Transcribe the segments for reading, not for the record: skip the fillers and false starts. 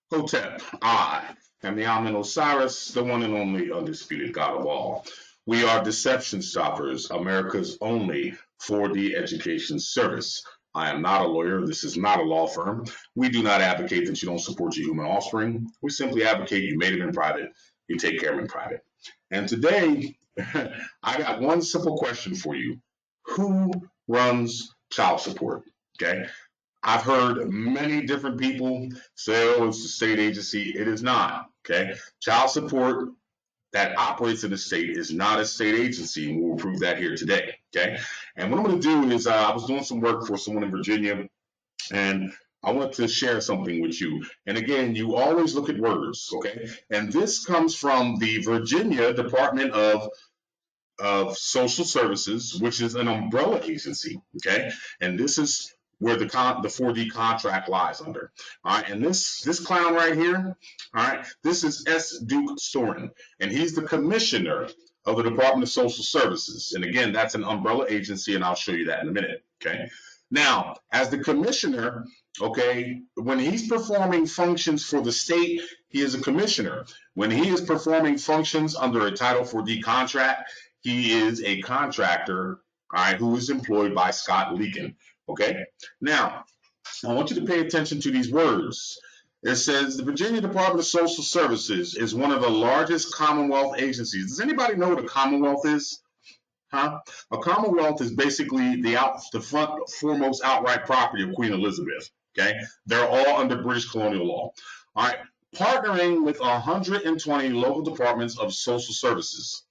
Hotep, I am the Amen Osiris, the one and only undisputed God of all. We are Deception Stoppers, America's only 4D education service. I am not a lawyer. This is not a law firm. We do not advocate that you don't support your human offspring. We simply advocate you made it in private, you take care of it in private. And today, I got one simple question for you. Who runs child support? Okay. I've heard many different people say, oh, it's a state agency. It is not. Okay. Child support that operates in the state is not a state agency, and we'll prove that here today. Okay. And what I'm going to do is I was doing some work for someone in Virginia, and I want to share something with you. And again, you always look at words. Okay. And this comes from the Virginia Department of Social Services, which is an umbrella agency. Okay. And this is where the 4D contract lies under. All right, and this clown right here, all right, this is S. Duke Storin, and he's the commissioner of the Department of Social Services. And again, that's an umbrella agency, and I'll show you that in a minute. Okay. Now, as the commissioner, okay, when he's performing functions for the state, he is a commissioner. When he is performing functions under a Title 4D contract, he is a contractor, all right, who is employed by Scott Leakin. Okay. Now, I want you to pay attention to these words. It says the Virginia Department of Social Services is one of the largest Commonwealth agencies. Does anybody know what a Commonwealth is? Huh? A Commonwealth is basically the front foremost outright property of Queen Elizabeth. Okay. They're all under British colonial law. All right. Partnering with 120 local departments of social services.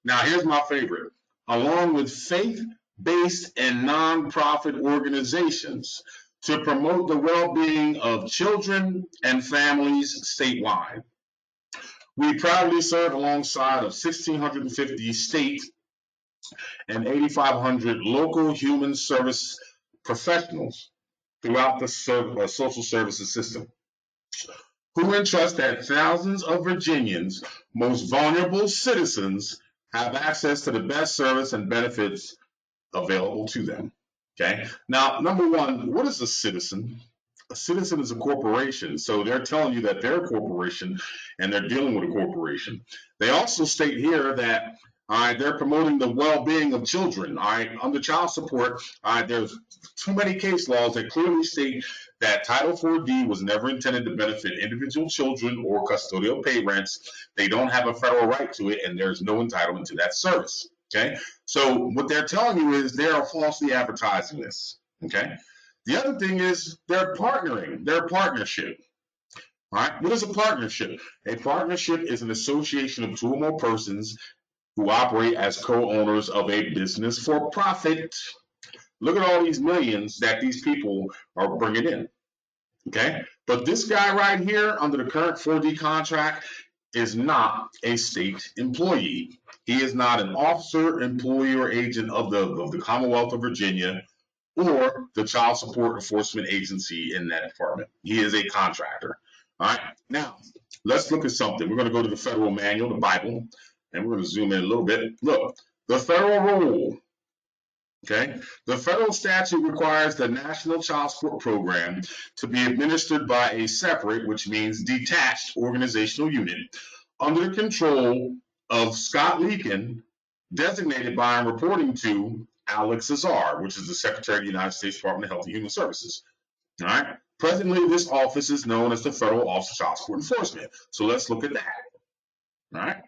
Now, here's my favorite. Along with faith-based and nonprofit organizations to promote the well-being of children and families statewide. We proudly serve alongside of 1,650 state and 8,500 local human service professionals throughout the social services system, who entrust that thousands of Virginians, most vulnerable citizens, have access to the best service and benefits available to them. Okay. Now, number one, what is a citizen? A citizen is a corporation. So they're telling you that they're a corporation and they're dealing with a corporation. They also state here that they're promoting the well-being of children. Under child support, there's too many case laws that clearly state that Title 4D was never intended to benefit individual children or custodial parents. They don't have a federal right to it, and there's no entitlement to that service. Okay, so what they're telling you is they are falsely advertising this. Okay, the other thing is they're partnering. They're a partnership. All right, what is a partnership? A partnership is an association of two or more persons who operate as co-owners of a business for profit. Look at all these millions that these people are bringing in. Okay, but this guy right here under the current 4D contract is not a state employee. He is not an officer, employee, or agent of the Commonwealth of Virginia or the Child Support Enforcement Agency in that department. He is a contractor. All right, now let's look at something. We're going to go to the federal manual, the Bible, and we're going to zoom in a little bit. Look, the federal rule. Okay, the federal statute requires the National Child Support Program to be administered by a separate, which means detached, organizational unit under the control of Scott Leakin, designated by and reporting to Alex Azar, which is the Secretary of the United States Department of Health and Human Services. All right. Presently, this office is known as the Federal Office of Child Support Enforcement. So let's look at that. All right.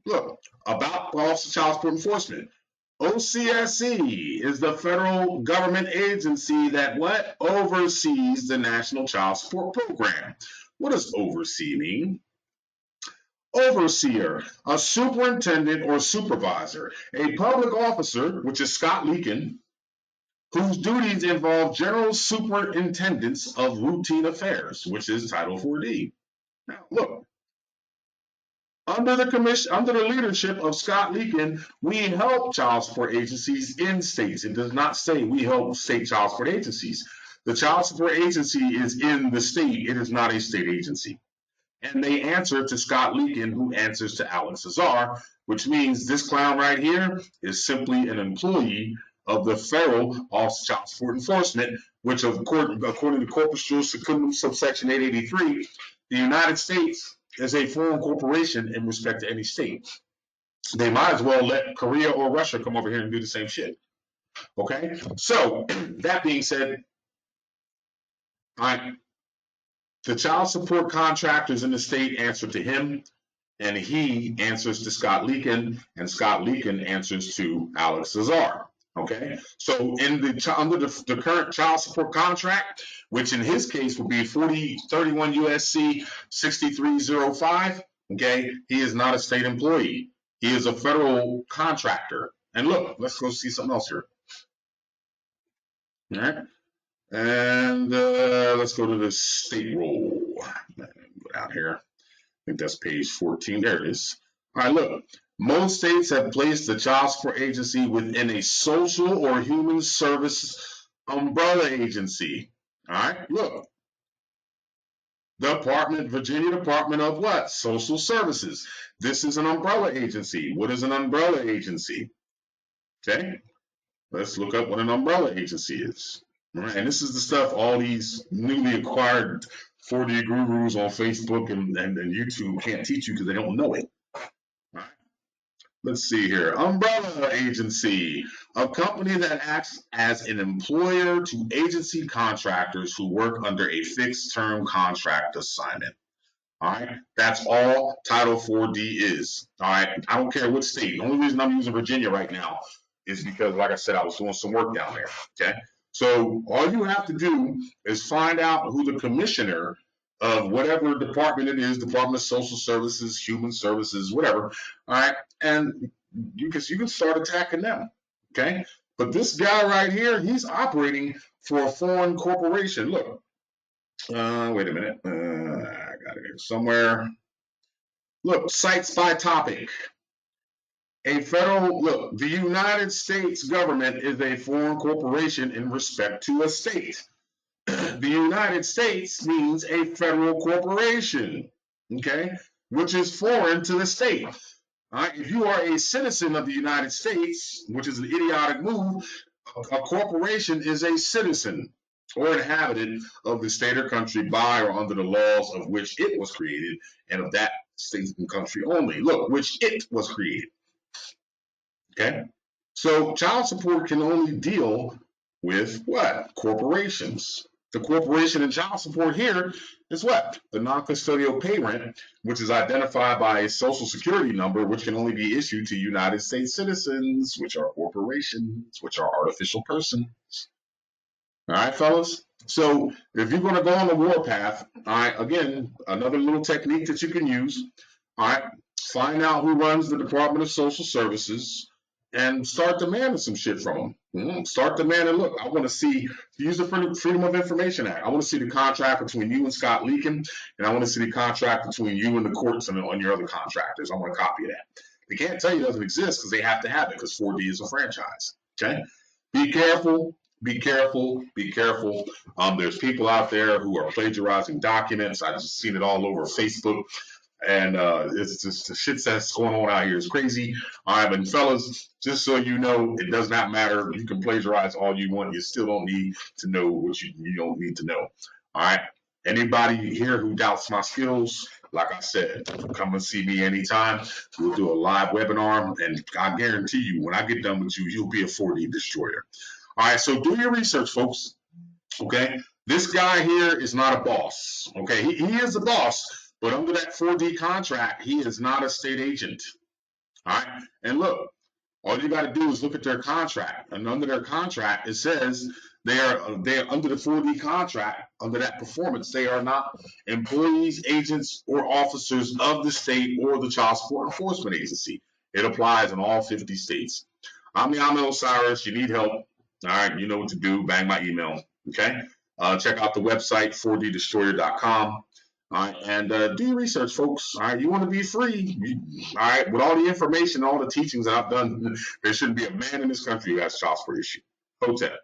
Look, about the Office of Child Support Enforcement. OCSE is the federal government agency that what? Oversees the National Child Support Program. What does oversee mean? Overseer, a superintendent or supervisor, a public officer, which is Scott Leakin, whose duties involve general superintendence of routine affairs, which is Title 4D. Now, look. Under the leadership of Scott Leakin, we help child support agencies in states. It does not say we help state child support agencies. The child support agency is in the state. It is not a state agency. And they answer to Scott Leakin, who answers to Alex Azar, which means this clown right here is simply an employee of the Federal Office of Child Support Enforcement, which according to Corpus Juris Secundum subsection 883, the United States is a foreign corporation in respect to any state. They might as well let Korea or Russia come over here and do the same shit. Okay? So, that being said, the child support contractors in the state answer to him, and he answers to Scott Leakin, and Scott Leakin answers to Alex Azar. Okay, so under the current child support contract, which in his case would be 31 USC 6305, okay, he is not a state employee. He is a federal contractor. And look, let's go see something else here. All right, and let's go to the state roll. Go down here. I think that's page 14. There it is. All right, look. Most states have placed the child support agency within a social or human service umbrella agency. All right, look. Virginia Department of what? Social Services. This is an umbrella agency. What is an umbrella agency? Okay, let's look up what an umbrella agency is. All right, and this is the stuff all these newly acquired 4D gurus on Facebook and YouTube can't teach you because they don't know it. All right. Let's see here. Umbrella agency, a company that acts as an employer to agency contractors who work under a fixed term contract assignment. All right, that's all Title 4D is. All right, I don't care what state. The only reason I'm using Virginia right now is because, like I said, I was doing some work down there. Okay, so all you have to do is find out who the commissioner of whatever department it is, Department of Social Services, Human Services, whatever. All right, and you can start attacking them. Okay, but this guy right here, he's operating for a foreign corporation. Look. Wait a minute. I got it here somewhere. Look, sites by topic. The United States government is a foreign corporation in respect to a state. The United States means a federal corporation, okay, which is foreign to the state. All right, if you are a citizen of the United States, which is an idiotic move, a corporation is a citizen or inhabitant of the state or country by or under the laws of which it was created, and of that state and country only. Look, which it was created. Okay? So child support can only deal with what? Corporations. The corporation in child support here is what? The non-custodial pay rent, which is identified by a social security number, which can only be issued to United States citizens, which are corporations, which are artificial persons. All right, fellas. So if you're going to go on the warpath, all right, again, another little technique that you can use, all right, find out who runs the Department of Social Services and start demanding some shit from them. Start demanding, look, I want to see, use the Freedom of Information Act. I want to see the contract between you and Scott Leakin, and I want to see the contract between you and the courts and on your other contractors. I want a copy of that. They can't tell you it doesn't exist because they have to have it because 4D is a franchise. Okay? Be careful. Be careful, be careful. There's people out there who are plagiarizing documents. I've just seen it all over Facebook. And it's just the shit that's going on out here is crazy. All right, but fellas, just so you know, it does not matter. You can plagiarize all you want. You still don't need to know what you don't need to know. All right. Anybody here who doubts my skills, like I said, come and see me anytime. We'll do a live webinar, and I guarantee you, when I get done with you, you'll be a 4D destroyer. All right, so do your research, folks. Okay, this guy here is not a boss. Okay, he is a boss, but under that 4D contract, he is not a state agent. All right, and look, all you got to do is look at their contract, and under their contract, it says they are under the 4D contract. Under that performance, they are not employees, agents, or officers of the state or the Child Support Enforcement Agency. It applies in all 50 states. I'm the Ahmed Osiris. You need help. All right, you know what to do. Bang my email. Okay. Check out the website 4ddestroyer.com. All right, and do your research, folks. All right, you want to be free. All right, with all the information, all the teachings that I've done, there shouldn't be a man in this country who has a child support issue. Hotep.